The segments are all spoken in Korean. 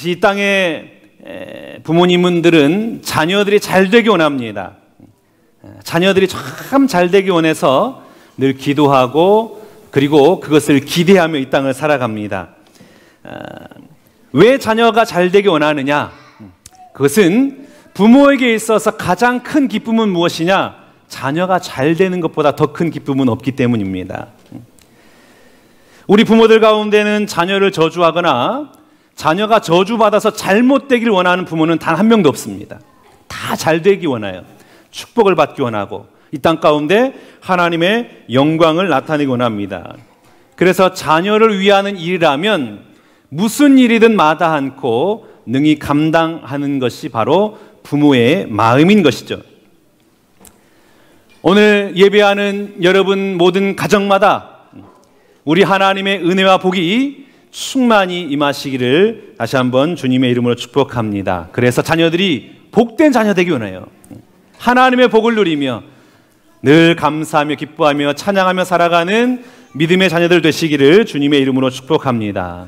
이 땅의 부모님들은 자녀들이 잘 되기 원합니다. 자녀들이 참 잘 되기 원해서 늘 기도하고 그리고 그것을 기대하며 이 땅을 살아갑니다. 왜 자녀가 잘 되기 원하느냐? 그것은 부모에게 있어서 가장 큰 기쁨은 무엇이냐? 자녀가 잘 되는 것보다 더 큰 기쁨은 없기 때문입니다. 우리 부모들 가운데는 자녀를 저주하거나 자녀가 저주받아서 잘못되길 원하는 부모는 단 한 명도 없습니다. 다 잘 되기 원해요. 축복을 받기 원하고 이 땅 가운데 하나님의 영광을 나타내기 원합니다. 그래서 자녀를 위하는 일이라면 무슨 일이든 마다 않고 능히 감당하는 것이 바로 부모의 마음인 것이죠. 오늘 예배하는 여러분 모든 가정마다 우리 하나님의 은혜와 복이 충만히 임하시기를 다시 한번 주님의 이름으로 축복합니다. 그래서 자녀들이 복된 자녀 되기 원해요. 하나님의 복을 누리며 늘 감사하며 기뻐하며 찬양하며 살아가는 믿음의 자녀들 되시기를 주님의 이름으로 축복합니다.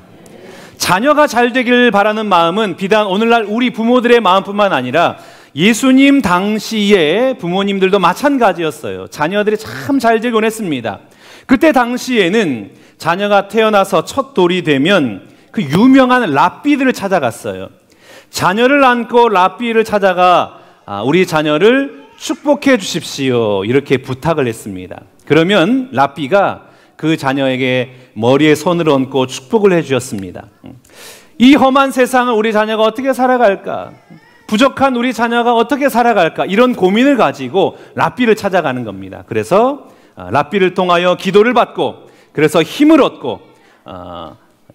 자녀가 잘 되길 바라는 마음은 비단 오늘날 우리 부모들의 마음뿐만 아니라 예수님 당시의 부모님들도 마찬가지였어요. 자녀들이 참 잘 되길 원했습니다. 그때 당시에는 자녀가 태어나서 첫 돌이 되면 그 유명한 랍비들을 찾아갔어요. 자녀를 안고 랍비를 찾아가 우리 자녀를 축복해 주십시오 이렇게 부탁을 했습니다. 그러면 랍비가 그 자녀에게 머리에 손을 얹고 축복을 해 주셨습니다. 이 험한 세상을 우리 자녀가 어떻게 살아갈까? 부족한 우리 자녀가 어떻게 살아갈까? 이런 고민을 가지고 랍비를 찾아가는 겁니다. 그래서 랍비를 통하여 기도를 받고 그래서 힘을 얻고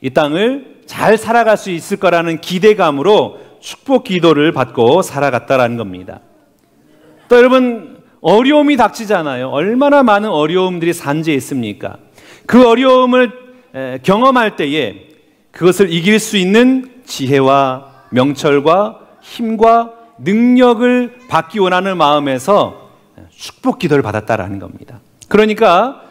이 땅을 잘 살아갈 수 있을 거라는 기대감으로 축복 기도를 받고 살아갔다라는 겁니다. 또 여러분 어려움이 닥치잖아요. 얼마나 많은 어려움들이 산재해 있습니까? 그 어려움을 경험할 때에 그것을 이길 수 있는 지혜와 명철과 힘과 능력을 받기 원하는 마음에서 축복 기도를 받았다라는 겁니다. 그러니까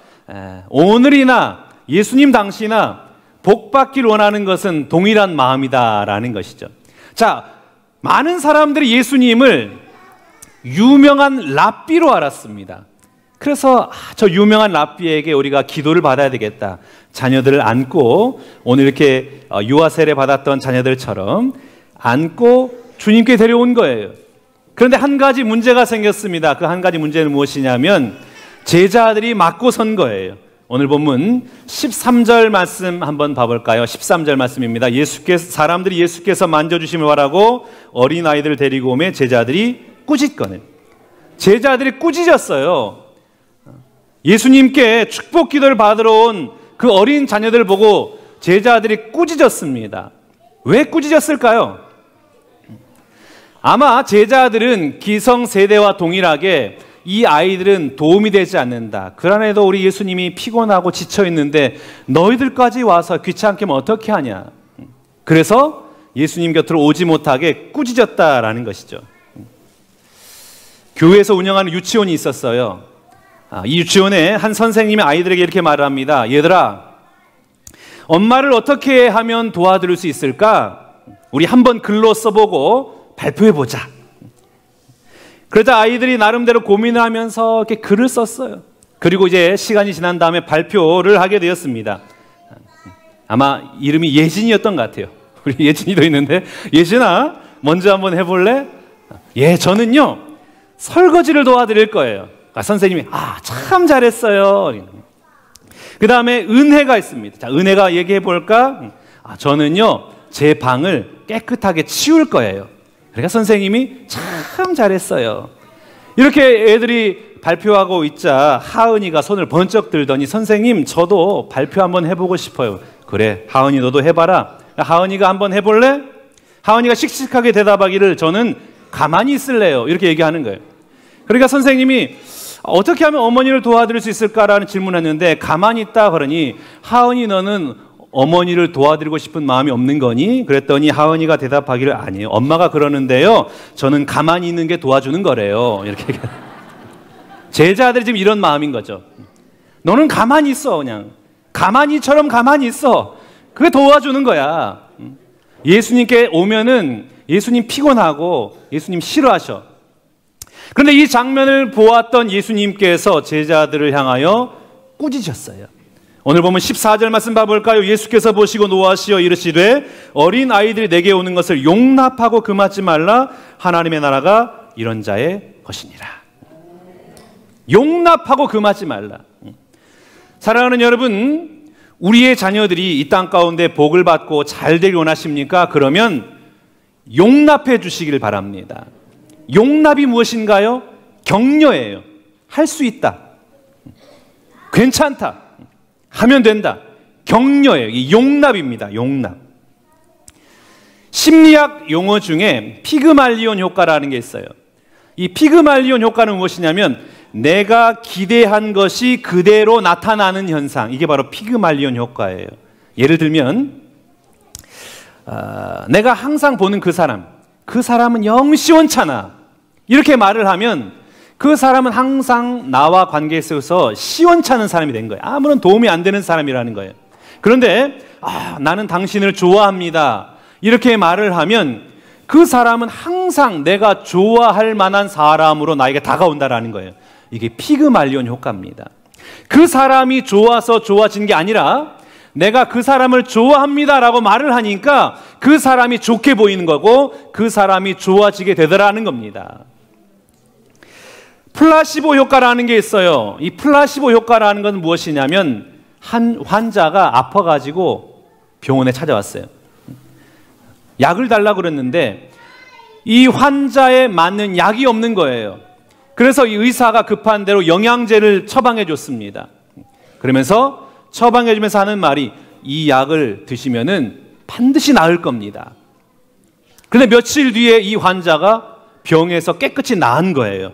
오늘이나 예수님 당시나 복 받길 원하는 것은 동일한 마음이다라는 것이죠. 자, 많은 사람들이 예수님을 유명한 랍비로 알았습니다. 그래서 저 유명한 랍비에게 우리가 기도를 받아야 되겠다. 자녀들을 안고 오늘 이렇게 유아 세례 받았던 자녀들처럼 안고 주님께 데려온 거예요. 그런데 한 가지 문제가 생겼습니다. 그 한 가지 문제는 무엇이냐면 제자들이 맞고 선 거예요. 오늘 본문 13절 말씀 한번 봐볼까요? 13절 말씀입니다. 사람들이 예수께서 만져주심을 바라고 어린아이들을 데리고 오매 제자들이 꾸짖거늘. 제자들이 꾸짖었어요. 예수님께 축복 기도를 받으러 온 그 어린 자녀들을 보고 제자들이 꾸짖었습니다. 왜 꾸짖었을까요? 아마 제자들은 기성세대와 동일하게 이 아이들은 도움이 되지 않는다. 그러나도 우리 예수님이 피곤하고 지쳐있는데 너희들까지 와서 귀찮게 하면 어떻게 하냐. 그래서 예수님 곁으로 오지 못하게 꾸짖었다라는 것이죠. 교회에서 운영하는 유치원이 있었어요. 이 유치원에 한 선생님이 아이들에게 이렇게 말을 합니다. 얘들아, 엄마를 어떻게 하면 도와드릴 수 있을까? 우리 한번 글로 써보고 발표해보자. 그러자 아이들이 나름대로 고민을 하면서 이렇게 글을 썼어요. 그리고 이제 시간이 지난 다음에 발표를 하게 되었습니다. 아마 이름이 예진이었던 것 같아요. 우리 예진이도 있는데, 예진아, 먼저 한번 해볼래? 예, 저는요, 설거지를 도와드릴 거예요. 선생님이, 참 잘했어요. 그 다음에 은혜가 있습니다. 자, 은혜가 얘기해볼까? 저는요, 제 방을 깨끗하게 치울 거예요. 그러니까 선생님이 참 잘했어요. 이렇게 애들이 발표하고 있자 하은이가 손을 번쩍 들더니 선생님, 저도 발표 한번 해보고 싶어요. 그래, 하은이 너도 해봐라. 하은이가 한번 해볼래? 하은이가 씩씩하게 대답하기를 저는 가만히 있을래요. 이렇게 얘기하는 거예요. 그러니까 선생님이 어떻게 하면 어머니를 도와드릴 수 있을까라는 질문을 했는데 가만히 있다 그러니 하은이 너는 어머니를 도와드리고 싶은 마음이 없는 거니? 그랬더니 하은이가 대답하기를 아니에요. 엄마가 그러는데요. 저는 가만히 있는 게 도와주는 거래요. 이렇게 제자들이 지금 이런 마음인 거죠. 너는 가만히 있어. 그냥 가만히처럼 가만히 있어. 그게 도와주는 거야. 예수님께 오면은 예수님 피곤하고 예수님 싫어하셔. 그런데 이 장면을 보았던 예수님께서 제자들을 향하여 꾸짖으셨어요. 오늘 보면 14절 말씀 봐볼까요? 예수께서 보시고 노하시어 이르시되 어린 아이들이 내게 오는 것을 용납하고 금하지 말라. 하나님의 나라가 이런 자의 것이니라. 용납하고 금하지 말라. 사랑하는 여러분, 우리의 자녀들이 이 땅 가운데 복을 받고 잘 되길 원하십니까? 그러면 용납해 주시길 바랍니다. 용납이 무엇인가요? 격려예요. 할 수 있다. 괜찮다. 하면 된다. 격려예요. 이 용납입니다. 용납. 심리학 용어 중에 피그말리온 효과라는 게 있어요. 이 피그말리온 효과는 무엇이냐면 내가 기대한 것이 그대로 나타나는 현상. 이게 바로 피그말리온 효과예요. 예를 들면 내가 항상 보는 그 사람은 영 시원찮아. 이렇게 말을 하면 그 사람은 항상 나와 관계에 있어서 시원찮은 사람이 된 거예요. 아무런 도움이 안 되는 사람이라는 거예요. 그런데 나는 당신을 좋아합니다. 이렇게 말을 하면 그 사람은 항상 내가 좋아할 만한 사람으로 나에게 다가온다라는 거예요. 이게 피그말리온 효과입니다. 그 사람이 좋아서 좋아진 게 아니라 내가 그 사람을 좋아합니다라고 말을 하니까 그 사람이 좋게 보이는 거고 그 사람이 좋아지게 되더라는 겁니다. 플라시보 효과라는 게 있어요. 이 플라시보 효과라는 건 무엇이냐면 한 환자가 아파가지고 병원에 찾아왔어요. 약을 달라고 그랬는데 이 환자에 맞는 약이 없는 거예요. 그래서 이 의사가 급한 대로 영양제를 처방해 줬습니다. 그러면서 처방해 주면서 하는 말이 이 약을 드시면은 반드시 나을 겁니다. 그런데 며칠 뒤에 이 환자가 병에서 깨끗이 나은 거예요.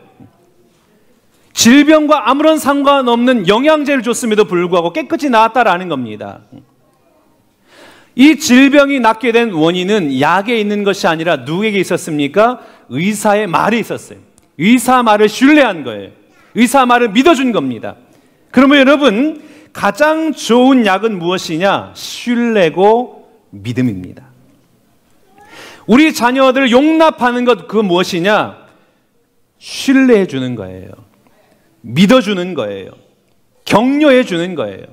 질병과 아무런 상관없는 영양제를 줬음에도 불구하고 깨끗이 나았다라는 겁니다. 이 질병이 낫게 된 원인은 약에 있는 것이 아니라 누구에게 있었습니까? 의사의 말에 있었어요. 의사 말을 신뢰한 거예요. 의사 말을 믿어준 겁니다. 그러면 여러분, 가장 좋은 약은 무엇이냐? 신뢰고 믿음입니다. 우리 자녀들을 용납하는 것, 그건 무엇이냐? 신뢰해 주는 거예요. 믿어주는 거예요. 격려해 주는 거예요.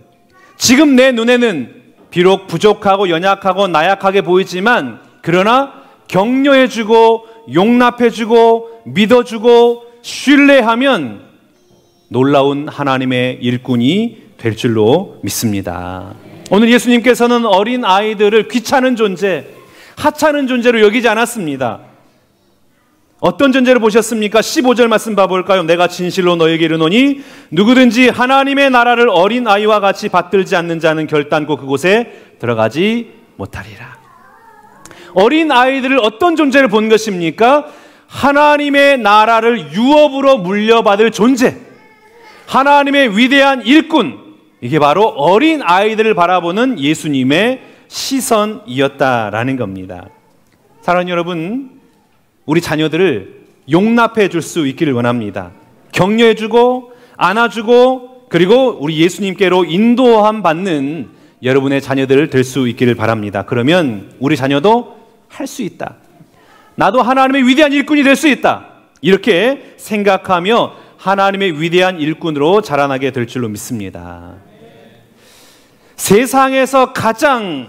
지금 내 눈에는 비록 부족하고 연약하고 나약하게 보이지만 그러나 격려해 주고 용납해 주고 믿어 주고 신뢰하면 놀라운 하나님의 일꾼이 될 줄로 믿습니다. 오늘 예수님께서는 어린 아이들을 귀찮은 존재, 하찮은 존재로 여기지 않았습니다. 어떤 존재를 보셨습니까? 15절 말씀 봐볼까요? 내가 진실로 너에게 이르노니 누구든지 하나님의 나라를 어린 아이와 같이 받들지 않는 자는 결단코 그곳에 들어가지 못하리라. 어린 아이들을 어떤 존재를 본 것입니까? 하나님의 나라를 유업으로 물려받을 존재, 하나님의 위대한 일꾼, 이게 바로 어린 아이들을 바라보는 예수님의 시선이었다라는 겁니다. 사랑하는 여러분, 우리 자녀들을 용납해 줄 수 있기를 원합니다. 격려해 주고 안아주고 그리고 우리 예수님께로 인도함 받는 여러분의 자녀들 될 수 있기를 바랍니다. 그러면 우리 자녀도 할 수 있다. 나도 하나님의 위대한 일꾼이 될 수 있다. 이렇게 생각하며 하나님의 위대한 일꾼으로 자라나게 될 줄로 믿습니다. 세상에서 가장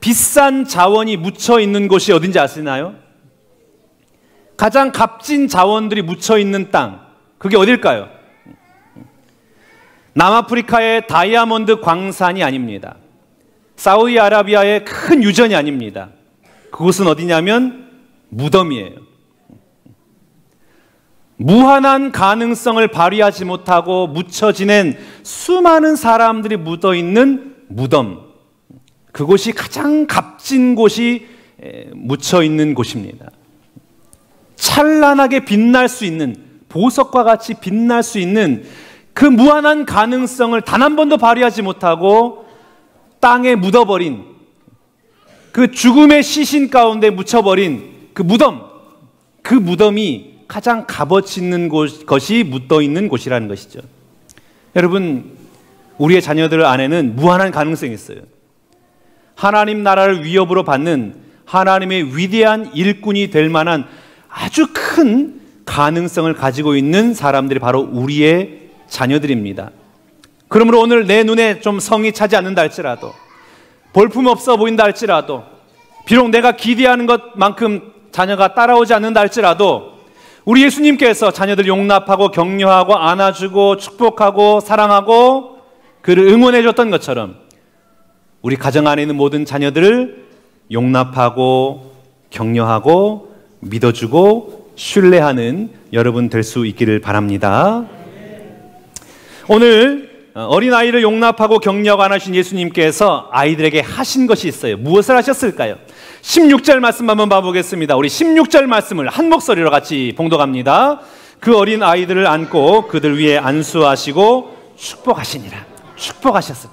비싼 자원이 묻혀 있는 곳이 어딘지 아시나요? 가장 값진 자원들이 묻혀 있는 땅, 그게 어딜까요? 남아프리카의 다이아몬드 광산이 아닙니다. 사우디아라비아의 큰 유전이 아닙니다. 그곳은 어디냐면 무덤이에요. 무한한 가능성을 발휘하지 못하고 묻혀 지낸 수많은 사람들이 묻어 있는 무덤, 그곳이 가장 값진 곳이 묻혀 있는 곳입니다. 찬란하게 빛날 수 있는, 보석과 같이 빛날 수 있는 그 무한한 가능성을 단 한 번도 발휘하지 못하고 땅에 묻어버린, 그 죽음의 시신 가운데 묻혀버린 그 무덤, 그 무덤이 가장 값어치 있는 것이 묻어 있는 곳이라는 것이죠. 여러분, 우리의 자녀들 안에는 무한한 가능성이 있어요. 하나님 나라를 위협으로 받는 하나님의 위대한 일꾼이 될 만한 아주 큰 가능성을 가지고 있는 사람들이 바로 우리의 자녀들입니다. 그러므로 오늘 내 눈에 좀 성이 차지 않는다 할지라도, 볼품없어 보인다 할지라도, 비록 내가 기대하는 것만큼 자녀가 따라오지 않는다 할지라도 우리 예수님께서 자녀들 용납하고 격려하고 안아주고 축복하고 사랑하고 그를 응원해 줬던 것처럼 우리 가정 안에 있는 모든 자녀들을 용납하고 격려하고 믿어주고 신뢰하는 여러분 될 수 있기를 바랍니다. 오늘 어린아이를 용납하고 격려하고 안아주신 예수님께서 아이들에게 하신 것이 있어요. 무엇을 하셨을까요? 16절 말씀 한번 봐보겠습니다. 우리 16절 말씀을 한 목소리로 같이 봉독합니다. 그 어린 아이들을 안고 그들 위에 안수하시고 축복하시니라. 축복하셨어요.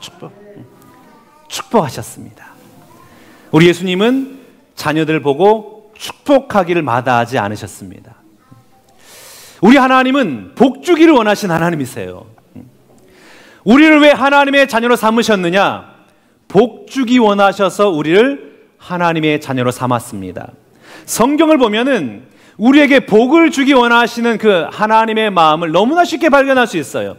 축복하셨습니다. 우리 예수님은 자녀들 보고 축복하기를 마다하지 않으셨습니다. 우리 하나님은 복 주기를 원하신 하나님이세요. 우리를 왜 하나님의 자녀로 삼으셨느냐? 복 주기 원하셔서 우리를 하나님의 자녀로 삼았습니다. 성경을 보면은 우리에게 복을 주기 원하시는 그 하나님의 마음을 너무나 쉽게 발견할 수 있어요.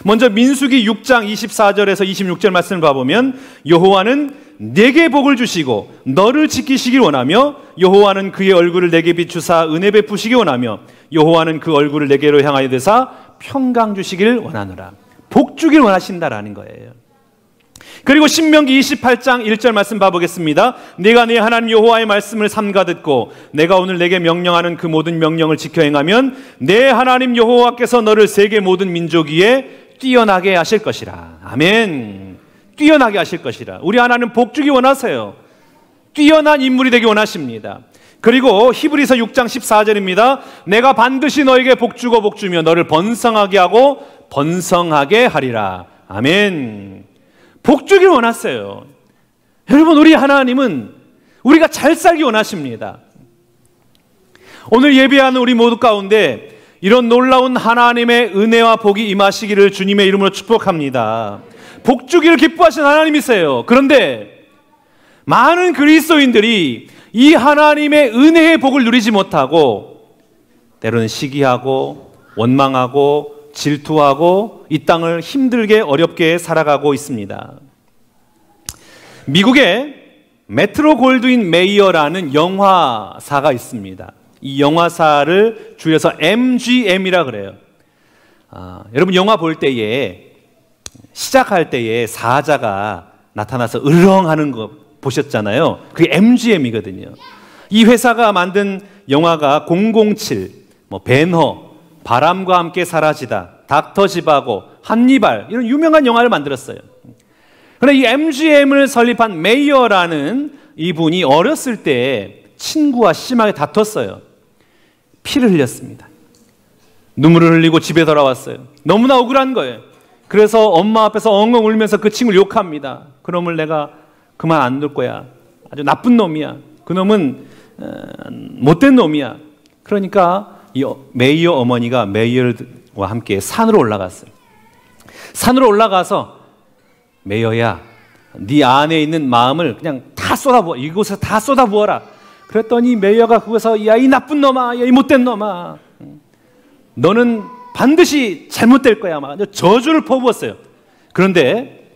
먼저 민수기 6장 24절에서 26절 말씀을 봐보면 여호와는 내게 복을 주시고 너를 지키시길 원하며 여호와는 그의 얼굴을 내게 비추사 은혜 베푸시기 원하며 여호와는 그 얼굴을 내게로 향하여 드사 평강 주시길 원하노라. 복 주길 원하신다라는 거예요. 그리고 신명기 28장 1절 말씀 봐보겠습니다. 내가 네 하나님 여호와의 말씀을 삼가 듣고 내가 오늘 내게 명령하는 그 모든 명령을 지켜 행하면 내 하나님 여호와께서 너를 세계 모든 민족 위에 뛰어나게 하실 것이라. 아멘. 뛰어나게 하실 것이라. 우리 하나님 복 주기 원하세요. 뛰어난 인물이 되기 원하십니다. 그리고 히브리서 6장 14절입니다. 내가 반드시 너에게 복 주고 복 주며 너를 번성하게 하고 번성하게 하리라. 아멘. 복 주길 원하세요. 여러분, 우리 하나님은 우리가 잘 살기 원하십니다. 오늘 예배하는 우리 모두 가운데 이런 놀라운 하나님의 은혜와 복이 임하시기를 주님의 이름으로 축복합니다. 복 주기를 기뻐하신 하나님이세요. 그런데 많은 그리스도인들이 이 하나님의 은혜의 복을 누리지 못하고 때로는 시기하고 원망하고 질투하고 이 땅을 힘들게 어렵게 살아가고 있습니다. 미국에 메트로 골드윈 메이어라는 영화사가 있습니다. 이 영화사를 줄여서 MGM이라 그래요. 여러분 영화 볼 때에 시작할 때에 사자가 나타나서 으르렁하는 거 보셨잖아요. 그게 MGM이거든요. 이 회사가 만든 영화가 007, 벤허, 바람과 함께 사라지다, 닥터 지바고, 한니발 이런 유명한 영화를 만들었어요. 그런데 이 MGM을 설립한 메이어라는 이분이 어렸을 때 친구와 심하게 다퉜어요. 피를 흘렸습니다. 눈물을 흘리고 집에 돌아왔어요. 너무나 억울한 거예요. 그래서 엄마 앞에서 엉엉 울면서 그 친구를 욕합니다. 그놈을 내가 그만 안 둘 거야. 아주 나쁜 놈이야. 그놈은 못된 놈이야. 그러니까 이 메이어 어머니가 메이어와 함께 산으로 올라갔어요. 산으로 올라가서 메이어야, 네 안에 있는 마음을 그냥 다 쏟아부어, 이곳에 다 쏟아부어라. 그랬더니 메이어가 그곳에서 야, 이 나쁜 놈아, 야, 이 못된 놈아, 너는 반드시 잘못될 거야. 막 저주를 퍼부었어요. 그런데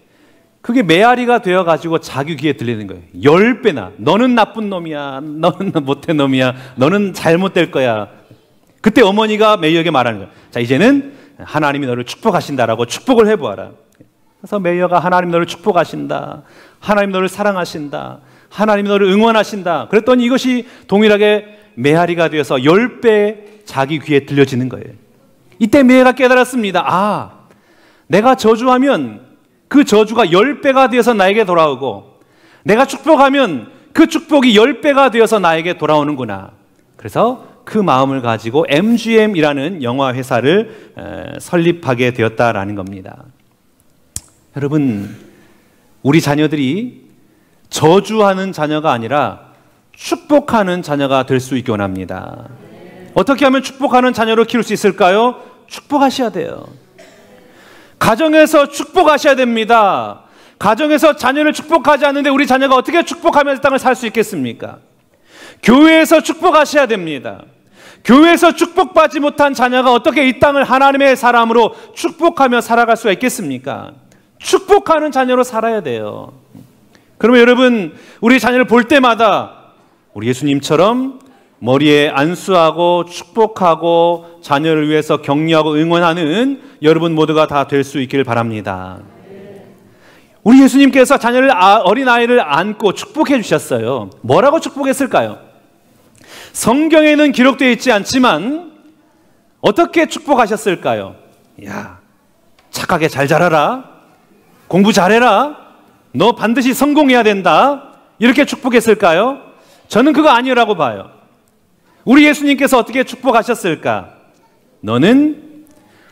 그게 메아리가 되어가지고 자기 귀에 들리는 거예요. 10배나. 너는 나쁜 놈이야. 너는 못된 놈이야. 너는 잘못될 거야. 그때 어머니가 메이어에게 말하는 거예요. 자, 이제는 하나님이 너를 축복하신다라고 축복을 해보아라. 그래서 메이어가 하나님 너를 축복하신다. 하나님 너를 사랑하신다. 하나님 너를 응원하신다. 그랬더니 이것이 동일하게 메아리가 되어서 10배 자기 귀에 들려지는 거예요. 이때 메이어가 깨달았습니다. 아, 내가 저주하면 그 저주가 10배가 되어서 나에게 돌아오고 내가 축복하면 그 축복이 10배가 되어서 나에게 돌아오는구나. 그래서 그 마음을 가지고 MGM이라는 영화 회사를 설립하게 되었다라는 겁니다. 여러분, 우리 자녀들이 저주하는 자녀가 아니라 축복하는 자녀가 될 수 있기 원합니다. 어떻게 하면 축복하는 자녀로 키울 수 있을까요? 축복하셔야 돼요. 가정에서 축복하셔야 됩니다. 가정에서 자녀를 축복하지 않는데 우리 자녀가 어떻게 축복하면서 땅을 살 수 있겠습니까? 교회에서 축복하셔야 됩니다. 교회에서 축복받지 못한 자녀가 어떻게 이 땅을 하나님의 사람으로 축복하며 살아갈 수가 있겠습니까? 축복하는 자녀로 살아야 돼요. 그러면 여러분, 우리 자녀를 볼 때마다 우리 예수님처럼 머리에 안수하고 축복하고 자녀를 위해서 격려하고 응원하는 여러분 모두가 다 될 수 있기를 바랍니다. 우리 예수님께서 자녀를 어린아이를 안고 축복해 주셨어요. 뭐라고 축복했을까요? 성경에는 기록되어 있지 않지만 어떻게 축복하셨을까요? 야, 착하게 잘 자라라. 공부 잘해라. 너 반드시 성공해야 된다. 이렇게 축복했을까요? 저는 그거 아니라고 봐요. 우리 예수님께서 어떻게 축복하셨을까? 너는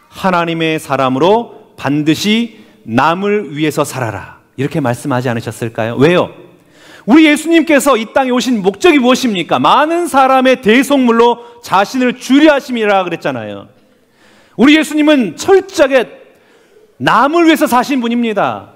하나님의 사람으로 반드시 남을 위해서 살아라. 이렇게 말씀하지 않으셨을까요? 왜요? 우리 예수님께서 이 땅에 오신 목적이 무엇입니까? 많은 사람의 대속물로 자신을 주리하심이라 그랬잖아요. 우리 예수님은 철저하게 남을 위해서 사신 분입니다.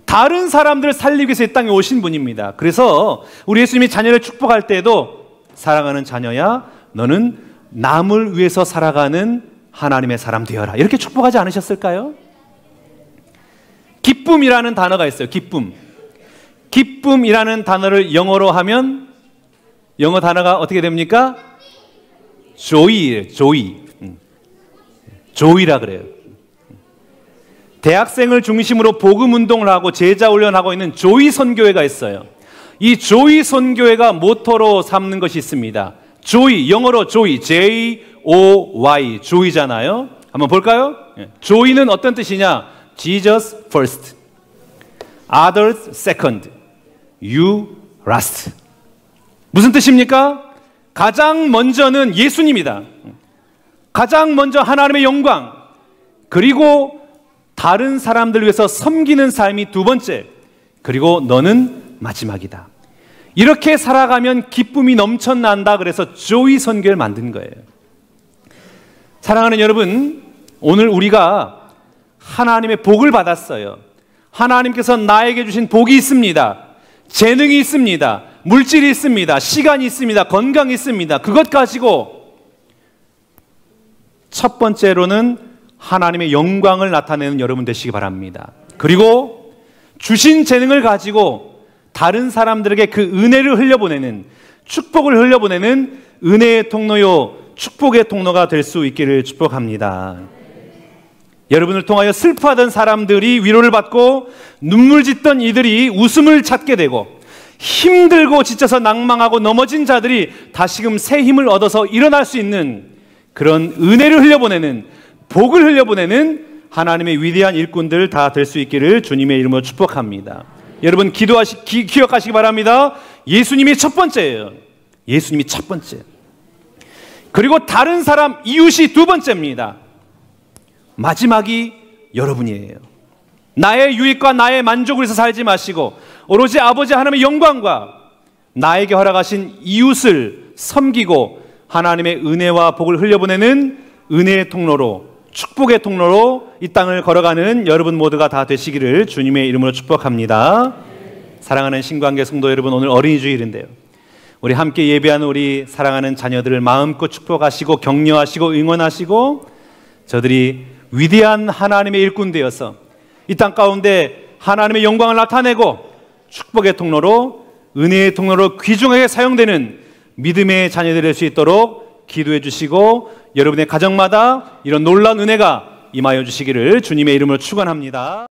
다른 사람들을 살리기 위해서 이 땅에 오신 분입니다. 그래서 우리 예수님이 자녀를 축복할 때에도 사랑하는 자녀야, 너는 남을 위해서 살아가는 하나님의 사람 되어라. 이렇게 축복하지 않으셨을까요? 기쁨이라는 단어가 있어요. 기쁨. 기쁨이라는 단어를 영어로 하면 영어 단어가 어떻게 됩니까? joy, joy. joy라 그래요. 대학생을 중심으로 복음 운동을 하고 제자 훈련하고 있는 조이 선교회가 있어요. 이 조이 선교회가 모토로 삼는 것이 있습니다. 조이, 영어로 조이, J-O-Y, 조이잖아요. 한번 볼까요? 조이는 어떤 뜻이냐? Jesus first, others second, you last. 무슨 뜻입니까? 가장 먼저는 예수님이다. 가장 먼저 하나님의 영광, 그리고 다른 사람들 위해서 섬기는 삶이 두 번째, 그리고 너는 마지막이다. 이렇게 살아가면 기쁨이 넘쳐난다. 그래서 조이 선교를 만든 거예요. 사랑하는 여러분, 오늘 우리가 하나님의 복을 받았어요. 하나님께서 나에게 주신 복이 있습니다. 재능이 있습니다. 물질이 있습니다. 시간이 있습니다. 건강이 있습니다. 그것 가지고 첫 번째로는 하나님의 영광을 나타내는 여러분 되시기 바랍니다. 그리고 주신 재능을 가지고 다른 사람들에게 그 은혜를 흘려보내는, 축복을 흘려보내는 은혜의 통로요, 축복의 통로가 될 수 있기를 축복합니다. 여러분을 통하여 슬퍼하던 사람들이 위로를 받고 눈물 짓던 이들이 웃음을 찾게 되고, 힘들고 지쳐서 낭망하고 넘어진 자들이 다시금 새 힘을 얻어서 일어날 수 있는 그런 은혜를 흘려보내는, 복을 흘려보내는 하나님의 위대한 일꾼들 다 될 수 있기를 주님의 이름으로 축복합니다. 여러분 기억하시기 바랍니다. 예수님이 첫 번째예요. 예수님이 첫 번째. 그리고 다른 사람, 이웃이 두 번째입니다. 마지막이 여러분이에요. 나의 유익과 나의 만족을 위해서 살지 마시고 오로지 아버지 하나님의 영광과 나에게 허락하신 이웃을 섬기고 하나님의 은혜와 복을 흘려보내는 은혜의 통로로, 축복의 통로로 이 땅을 걸어가는 여러분 모두가 다 되시기를 주님의 이름으로 축복합니다. 사랑하는 신관계 성도 여러분, 오늘 어린이 주일인데요, 우리 함께 예배하는 우리 사랑하는 자녀들을 마음껏 축복하시고 격려하시고 응원하시고 저들이 위대한 하나님의 일꾼 되어서 이 땅 가운데 하나님의 영광을 나타내고 축복의 통로로, 은혜의 통로로 귀중하게 사용되는 믿음의 자녀들이 될 수 있도록 기도해 주시고 여러분의 가정마다 이런 놀라운 은혜가 임하여 주시기를 주님의 이름으로 축원합니다.